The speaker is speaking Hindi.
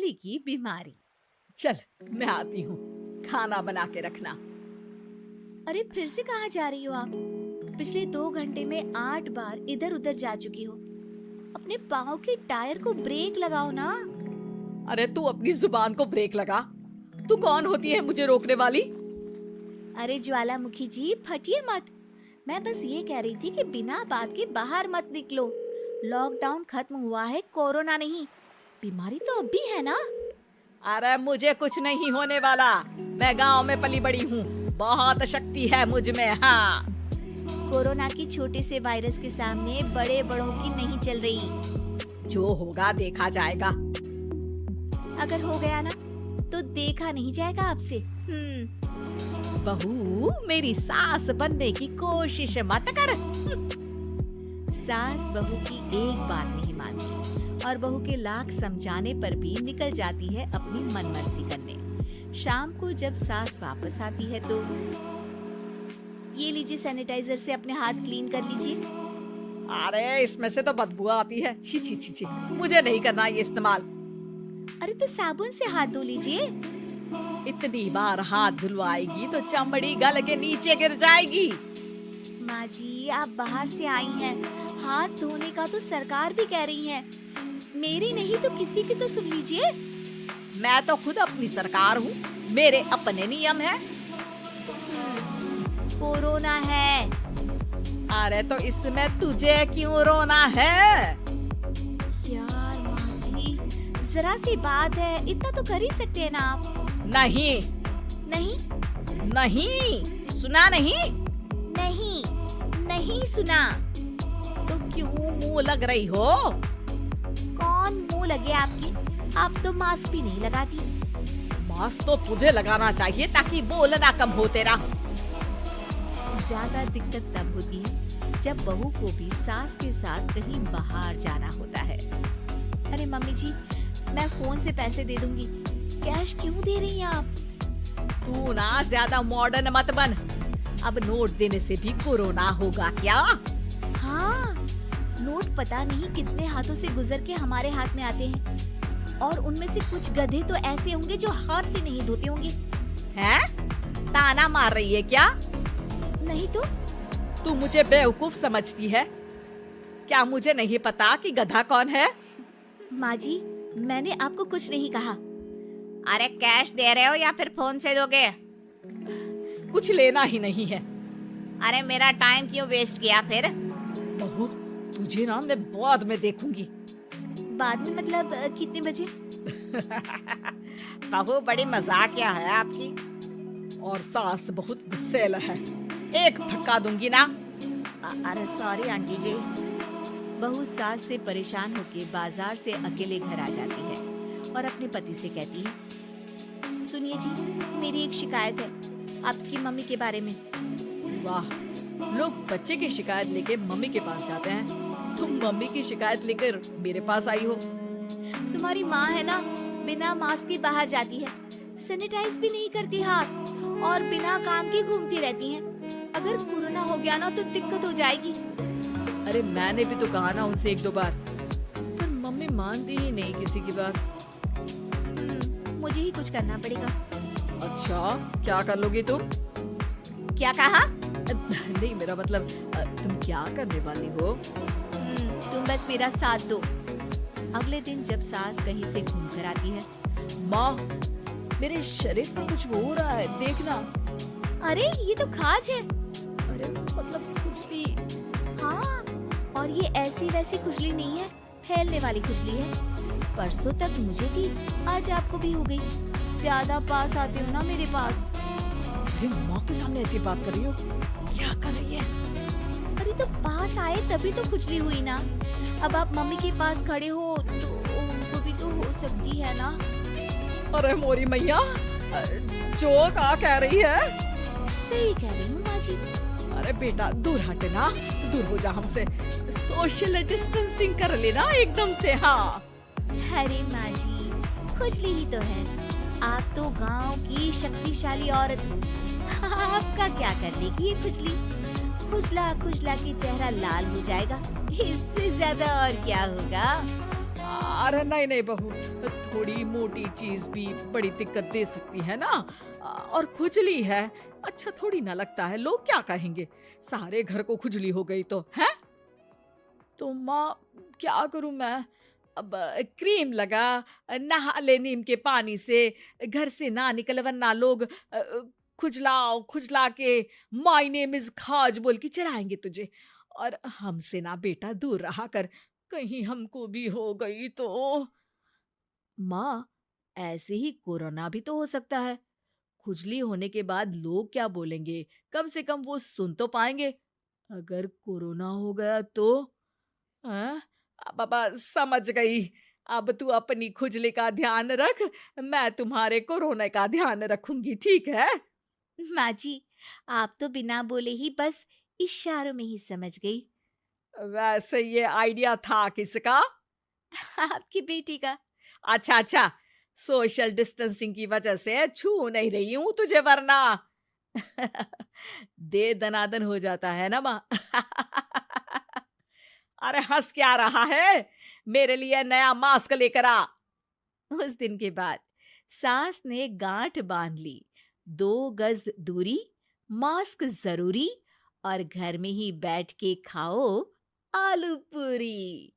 खुजली की बीमारी। चल मैं आती हूँ, खाना बना के रखना। अरे फिर से कहाँ जा रही हो आप? पिछले 2 घंटे में 8 बार इधर उधर जा चुकी हो। अपने पाँव के टायर को ब्रेक लगाओ ना। अरे तू अपनी जुबान को ब्रेक लगा। तू कौन होती है मुझे रोकने वाली? अरे ज्वालामुखी जी फटिए मत। मैं बस ये कह रही थी कि बिना बात के बाहर मत निकलो। लॉकडाउन खत्म हुआ है, कोरोना नहीं। बीमारी तो अब भी है ना। अरे मुझे कुछ नहीं होने वाला। मैं गांव में पली बड़ी हूँ, बहुत शक्ति है मुझ में। हाँ, कोरोना की छोटे से वायरस के सामने बड़े बड़ों की नहीं चल रही। जो होगा देखा जाएगा। अगर हो गया ना तो देखा नहीं जाएगा आपसे। बहू, मेरी सास बनने की कोशिश मत कर। सास बहू की एक बात नहीं मानती और बहू के लाख समझाने पर भी निकल जाती है अपनी मनमर्जी करने। शाम को जब सास वापस आती है तो ये लीजिए, सैनिटाइजर से अपने हाथ क्लीन कर लीजिए। अरे इसमें से तो बदबू आती है। छी छी छी छी, मुझे नहीं करना ये इस्तेमाल। अरे तो साबुन से हाथ धो लीजिए। इतनी बार हाथ धुलवाएगी तो चमड़ी गल के नीचे गिर जाएगी। माँ जी, आप बाहर से आई हैं, हाथ धोने का तो सरकार भी कह रही है। मेरी नहीं तो किसी की तो सुन लीजिए। मैं तो खुद अपनी सरकार हूँ, मेरे अपने नियम हैं। कोरोना है। अरे तो इसमें तुझे क्यों रोना है? यार माँ जी, जरा सी बात है, इतना तो कर ही सकते हैं ना आप। नहीं नहीं नहीं, सुना नहीं? नहीं नहीं सुना। तो क्यों मुंह लग रही हो? कौन मुंह लगे आपकी? आप तो मास्क भी नहीं लगाती। मास्क तो तुझे लगाना चाहिए ताकि बोलना कम हो तेरा। ज्यादा दिक्कत तब होती है जब बहू को भी सास के साथ कहीं बाहर जाना होता है। अरे मम्मी जी, मैं फोन से पैसे दे दूंगी, कैश क्यों दे रही हैं आप? तू ना ज्यादा मॉडर्न मत बन। अब नोट देने से भी कोरोना होगा क्या? हाँ, नोट पता नहीं कितने हाथों से गुजर के हमारे हाथ में आते हैं और उनमें से कुछ गधे तो ऐसे होंगे जो हाथ भी नहीं धोते होंगे। हैं? ताना मार रही है क्या? नहीं तो। तू मुझे बेवकूफ समझती है क्या? मुझे नहीं पता कि गधा कौन है? माँ जी, मैंने आपको कुछ नहीं कहा। अरे कैश दे रहे हो या फिर फोन से दोगे? कुछ लेना ही नहीं है। अरे मेरा टाइम क्यों वेस्ट किया फिर? बहू, तुझे ना मैं बाद में देखूंगी। बाद में मतलब कितने बजे? बहू बड़ी मजाकिया है आपकी। और सास बहुत गुस्सेल है, एक धक्का दूंगी ना। अरे सॉरी आंटी जी। बहू सास से परेशान होके बाजार से अकेले घर आ जाती है और अपने पति से कहती है, सुनिए जी, मेरी एक शिकायत है आपकी मम्मी के बारे में। वाह, लोग बच्चे की शिकायत लेके मम्मी के पास जाते हैं, तुम मम्मी की शिकायत लेकर मेरे पास आई हो। तुम्हारी माँ है ना, बिना मास्क के बाहर जाती है, सैनिटाइज भी नहीं करती हाथ और बिना काम के घूमती रहती हैं। अगर कोरोना हो गया ना तो दिक्कत हो जाएगी। अरे मैंने भी तो कहा ना उनसे 1-2 बार, पर मम्मी मानती ही नहीं किसी की बात। मुझे ही कुछ करना पड़ेगा। अच्छा, क्या कर लोगी तुम? क्या कहा? नहीं, मेरा मतलब तुम क्या करने वाली हो? तुम बस मेरा साथ दो। अगले दिन जब सास कहीं से घूम कर आती है, माँ, मेरे शरीर में कुछ हो रहा है, देखना। अरे ये तो खाज है। अरे मतलब खुजली। हाँ, और ये ऐसी वैसी खुजली नहीं है, फैलने वाली खुजली है। परसों तक मुझे थी, आज आपको भी हो गई। ज्यादा पास आते हो ना मेरे पास। अरे माँ के सामने ऐसी बात कर रही हो? क्या कर रही है? अरे तो पास आए तभी तो खुजली हुई ना। अब आप मम्मी के पास खड़े हो तो उनको भी तो हो सकती है ना। अरे मोरी मैया, जो क्या कह रही है? सही कह रही हूँ माँ जी। अरे बेटा दूर हटना, दूर हो जा हमसे। सोशल डिस्टेंसिंग कर लेना एकदम से। हाँ अरे माँ जी, खुजली ही तो है। आप तो गांव की शक्तिशाली औरत हो, आपका क्या कर लेगी ये खुजली? खुजला खुजला के चेहरा लाल हो जाएगा, इससे ज्यादा और क्या होगा? अरे नहीं नहीं बहू, थोड़ी मोटी चीज भी बड़ी दिक्कत दे सकती है ना। और खुजली है, अच्छा थोड़ी ना लगता है, लोग क्या कहेंगे, सारे घर को खुजली हो गई तो है। तो माँ क्या करूं मैं, अब क्रीम लगा, नहा ले नीम के पानी से, घर से ना निकल वरना लोग खुजलाओ खुजला के माय नेम इज खाज बोल के चढ़ाएंगे तुझे। और हमसे ना बेटा दूर रहा कर, कहीं हमको भी हो गई तो। माँ, ऐसे ही कोरोना भी तो हो सकता है, खुजली होने के बाद लोग क्या बोलेंगे, कम से कम वो सुन तो पाएंगे। अगर कोरोना हो गया तो। हाँ, बाबा समझ गई। अब तू अपनी खुजली का ध्यान रख, मैं तुम्हारे कोरोना का ध्यान रखूंगी, ठीक है। माँ जी, आप तो बिना बोले ही बस इशारों में ही समझ गई। वैसे ये आइडिया था किसका? आपकी बेटी का। अच्छा अच्छा, सोशल डिस्टेंसिंग की वजह से छू नहीं रही हूं तुझे वरना। दे दनादन हो जाता है ना माँ। अरे हंस क्या रहा है, मेरे लिए नया मास्क लेकर आ। उस दिन के बाद सास ने गांठ बांध ली, 2 गज दूरी, मास्क जरूरी, और घर में ही बैठ के खाओ आलू पूरी।